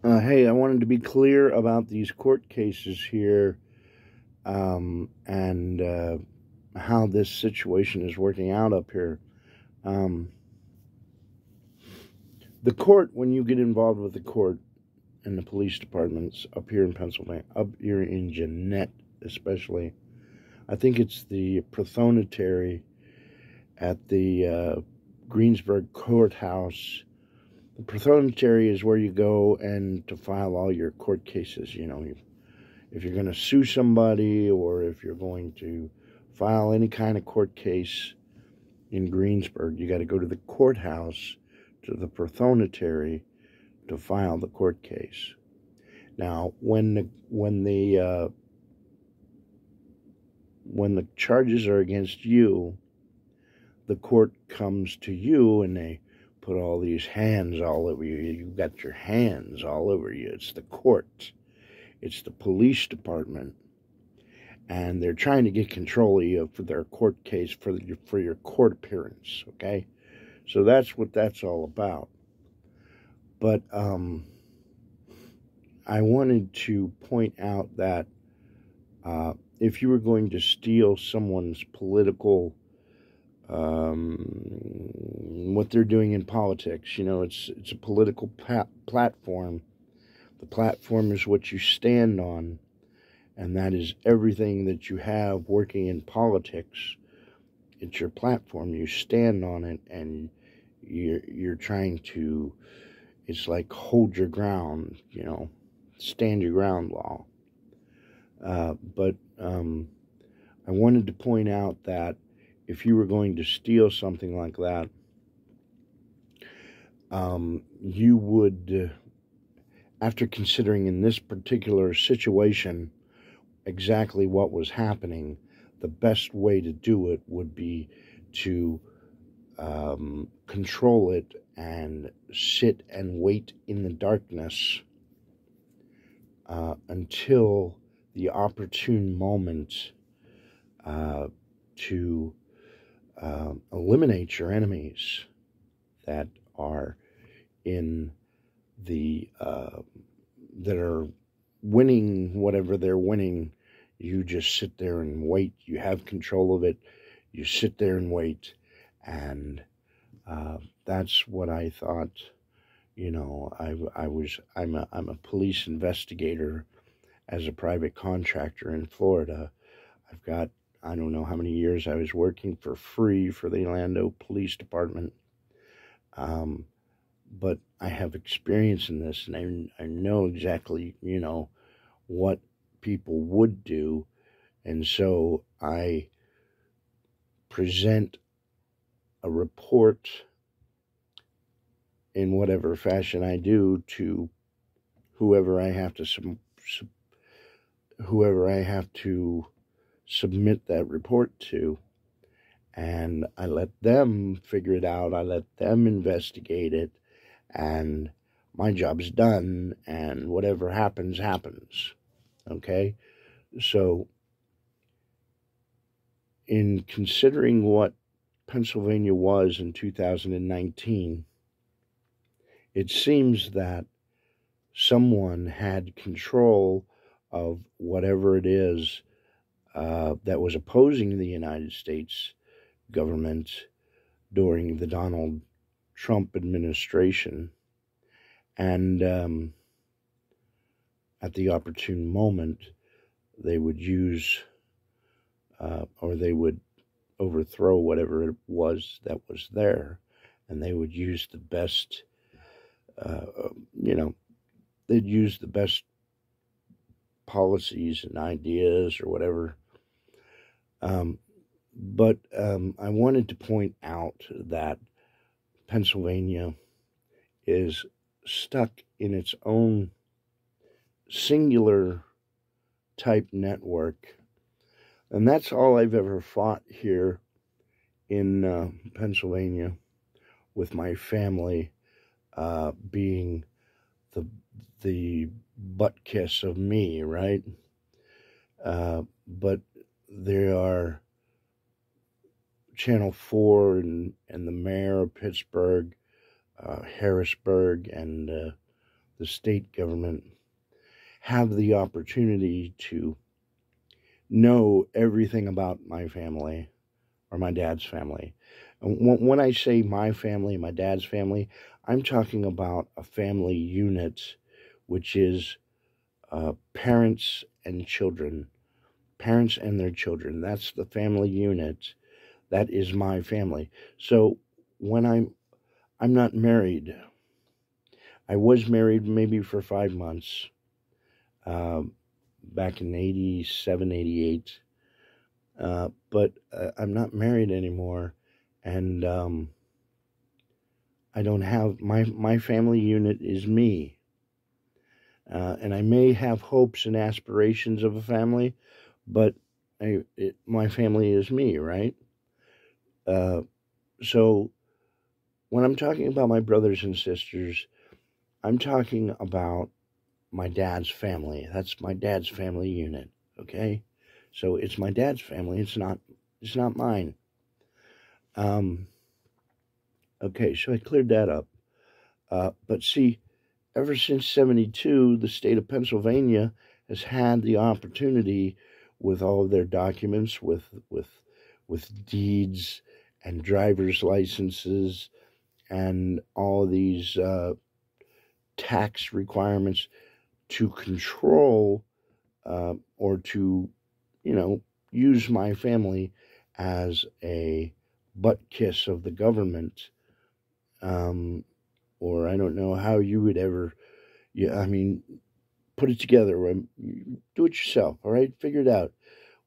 Hey, I wanted to be clear about these court cases here and how this situation is working out up here. The court, when you get involved with the court and the police departments up here in Pennsylvania, up here in Jeanette especially, I think it's the prothonotary at the Greensburg courthouse. The prothonotary is where you go and to file all your court cases. You know, if you're going to sue somebody or if you're going to file any kind of court case in Greensburg, you got to go to the courthouse, to the prothonotary, to file the court case. Now, when the charges are against you, the court comes to you and they put all these hands all over you. You've got your hands all over you. It's the court. It's the police department. And they're trying to get control of you for their court case, for your court appearance, okay? So that's what that's all about. But I wanted to point out that if you were going to steal someone's political what they're doing in politics, you know, it's a political platform. The platform is what you stand on, and that is everything that you have working in politics. It's your platform. You stand on it, and you're trying to, it's like hold your ground, you know, stand your ground law. But I wanted to point out that if you were going to steal something like that, you would, after considering in this particular situation exactly what was happening, the best way to do it would be to control it and sit and wait in the darkness until the opportune moment to eliminate your enemies that are in the that are winning whatever they're winning. You just sit there and wait. You have control of it. You sit there and wait, and that's what I thought. You know, I'm a police investigator as a private contractor in Florida. I've got, I don't know how many years I was working for free for the Orlando Police Department. But I have experience in this, and I know exactly, you know, what people would do. And so I present a report in whatever fashion I do to whoever I have to submit that report to, and I let them figure it out. I let them investigate it, and my job's done, and whatever happens, happens. Okay? So, in considering what Pennsylvania was in 2019, it seems that someone had control of whatever it is that was opposing the United States government during the Donald Trump administration, and at the opportune moment they would use or they would overthrow whatever it was that was there, and they would use the best they'd use the best policies and ideas or whatever. But I wanted to point out that Pennsylvania is stuck in its own singular type network. And that's all I've ever fought here in Pennsylvania, with my family being the butt kiss of me, right? But there are Channel 4 and the mayor of Pittsburgh, Harrisburg, and the state government, have the opportunity to know everything about my family or my dad's family. And when I say my family, my dad's family, I'm talking about a family unit, which is parents and children, parents and their children. That's the family unit. That is my family. So when I'm not married. I was married maybe for 5 months, back in 87, 88. But I'm not married anymore, and I don't have, my family unit is me. And I may have hopes and aspirations of a family, but my family is me, right? So when I'm talking about my brothers and sisters, I'm talking about my dad's family. That's my dad's family unit, okay? So it's my dad's family. It's not mine. Okay, so I cleared that up. But see, ever since 72, the state of Pennsylvania has had the opportunity, with all of their documents, with deeds and driver's licenses and all these tax requirements, to control or to, use my family as a butt kiss of the government. Or I don't know how you would ever, put it together. Do it yourself, all right? Figure it out.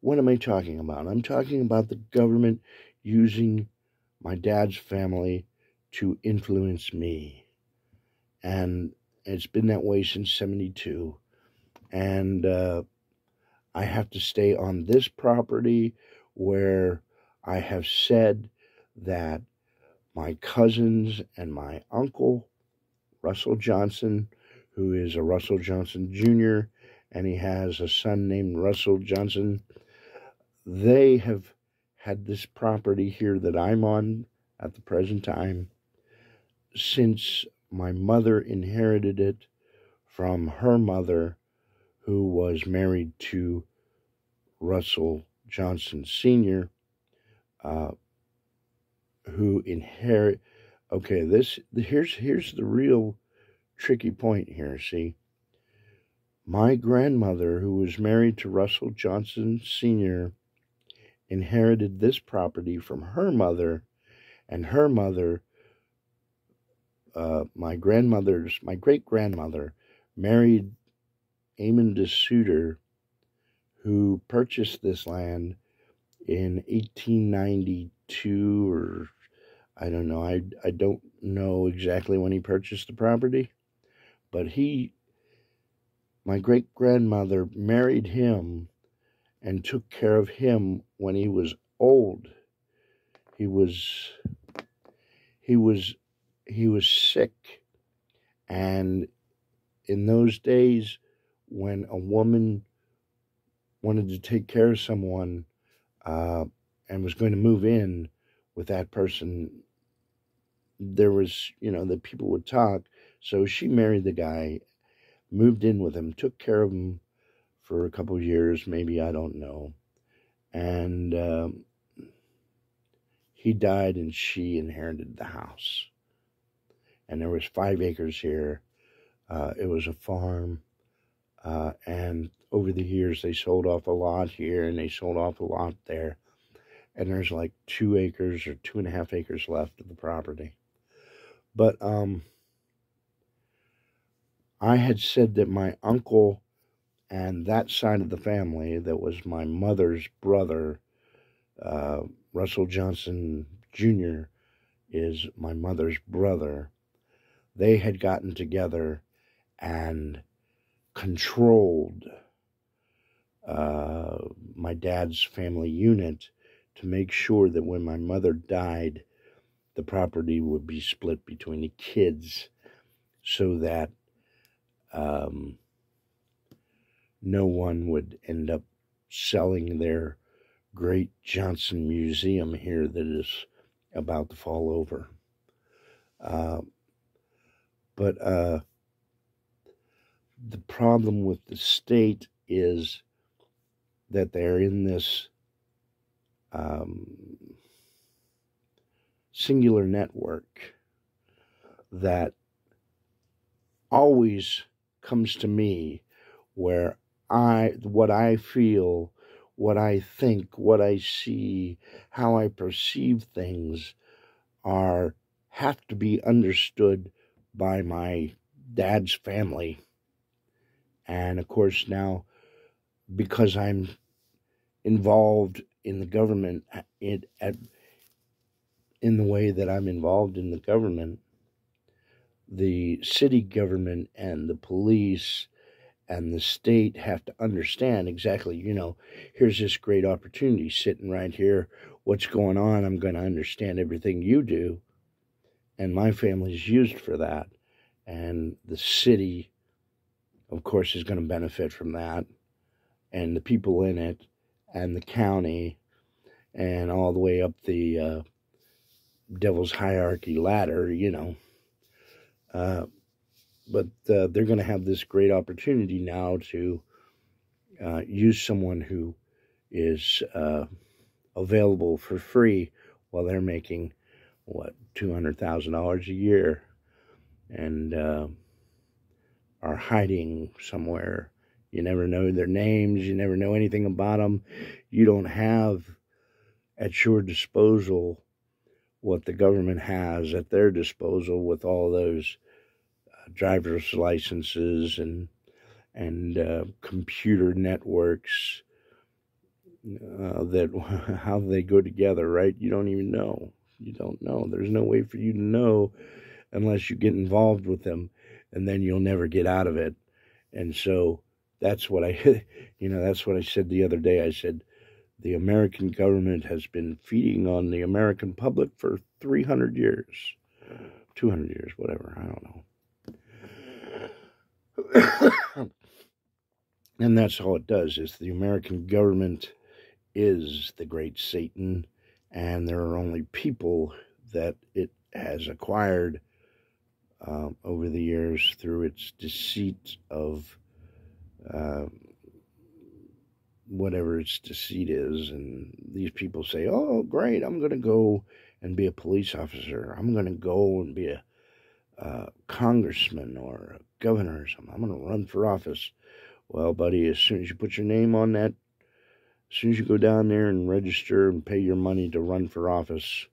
What am I talking about? I'm talking about the government using my dad's family to influence me. And it's been that way since 72. And I have to stay on this property where I have said that my cousins and my uncle, Russell Johnson, who is a Russell Johnson Jr., and he has a son named Russell Johnson, they have had this property here that I'm on at the present time since my mother inherited it from her mother, who was married to Russell Johnson Sr., who inherit. Okay, here's the real tricky point here. See, my grandmother, who was married to Russell Johnson Sr., inherited this property from her mother, and her mother, my great grandmother, married Amon DeSuter, who purchased this land in 1892, or I don't know. I don't know exactly when he purchased the property, but my great grandmother married him and took care of him when he was old. He was sick, and in those days, when a woman wanted to take care of someone and was going to move in with that person, there was, that people would talk. So she married the guy, moved in with him, took care of him for a couple of years, maybe, I don't know. And he died, and she inherited the house. And there was 5 acres here. It was a farm. And over the years, they sold off a lot here, and they sold off a lot there. And there's like 2 acres or 2.5 acres left of the property. But I had said that my uncle and that side of the family, that was my mother's brother, Russell Johnson Jr. is my mother's brother. They had gotten together and controlled my dad's family unit to make sure that when my mother died, the property would be split between the kids, so that no one would end up selling their great Johnson Museum here that is about to fall over. But The problem with the state is that they're in this singular network that always comes to me, where what I feel, what I think, what I see, how I perceive things have to be understood by my dad's family. And of course now, because I'm involved in the government, in the way that I'm involved in the government, the city government and the police and the state have to understand exactly, here's this great opportunity sitting right here. What's going on? I'm going to understand everything you do. And my family's used for that. And the city, of course, is going to benefit from that. And the people in it, and the county, and all the way up the devil's hierarchy ladder, but they're going to have this great opportunity now to use someone who is available for free while they're making, $200,000 a year, and are hiding somewhere. You never know their names. You never know anything about them. You don't have at your disposal what the government has at their disposal with all those driver's licenses and computer networks, that how they go together, right? You don't even know. You don't know. There's no way for you to know unless you get involved with them, and then you'll never get out of it. And so that's what that's what I said the other day. I said, the American government has been feeding on the American public for 300 years, 200 years, whatever, I don't know. And that's all it does, is the American government is the great Satan, and there are only people that it has acquired over the years through its deceit of whatever its deceit is. And these people say, oh, great, I'm going to go and be a police officer. I'm going to go and be a congressman or a governor or something. I'm going to run for office. Well, buddy, as soon as you put your name on that, as soon as you go down there and register and pay your money to run for office,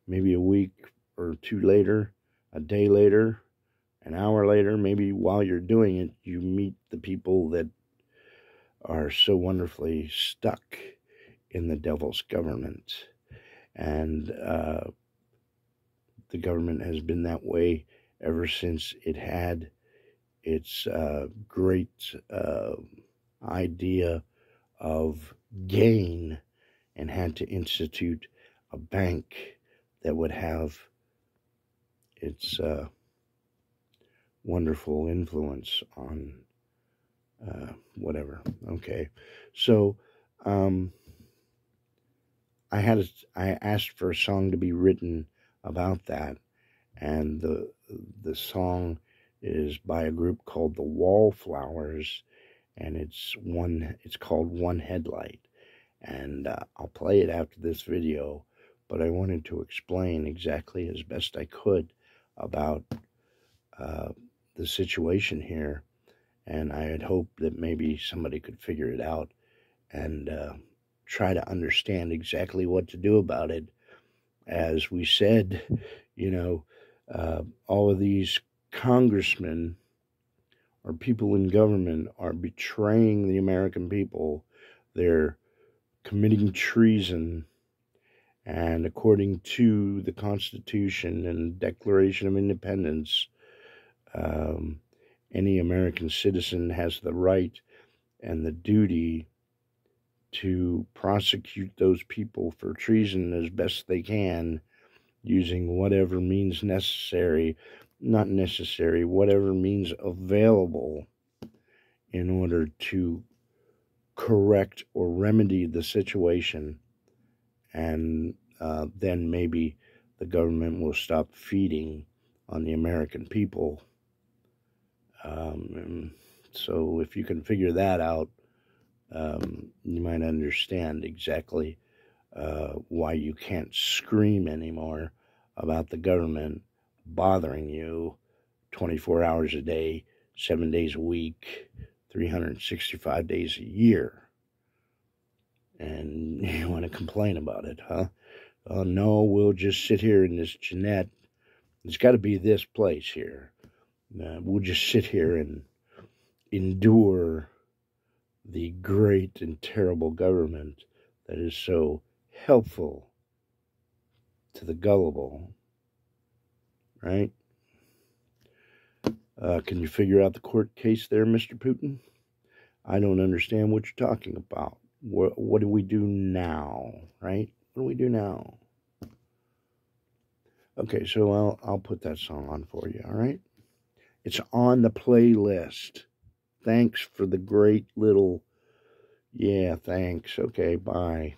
maybe a week or two later, a day later, an hour later, maybe while you're doing it, you meet the people that are so wonderfully stuck in the devil's government. And the government has been that way ever since it had its great idea of gain and had to institute a bank that would have its wonderful influence on whatever. Okay, so I asked for a song to be written about that, and the song is by a group called the Wallflowers, and it's called One Headlight, and I'll play it after this video, but I wanted to explain exactly as best I could about the situation here, and I had hoped that maybe somebody could figure it out and try to understand exactly what to do about it. As we said, all of these congressmen or people in government are betraying the American people. They're committing treason, and according to the Constitution and Declaration of Independence, any American citizen has the right and the duty to prosecute those people for treason as best they can, using whatever means whatever means available in order to correct or remedy the situation. And then maybe the government will stop feeding on the American people. So if you can figure that out, you might understand exactly why you can't scream anymore about the government bothering you 24 hours a day, 7 days a week, 365 days a year. And you want to complain about it, huh? Oh, no, we'll just sit here in this Jeanette. It's got to be this place here. We'll just sit here and endure the great and terrible government that is so helpful to the gullible, right? Can you figure out the court case there, Mr. Putin? I don't understand what you're talking about. What do we do now, right? What do we do now? Okay, so I'll put that song on for you, all right? It's on the playlist. Thanks for the great little... Yeah, thanks. Okay, bye.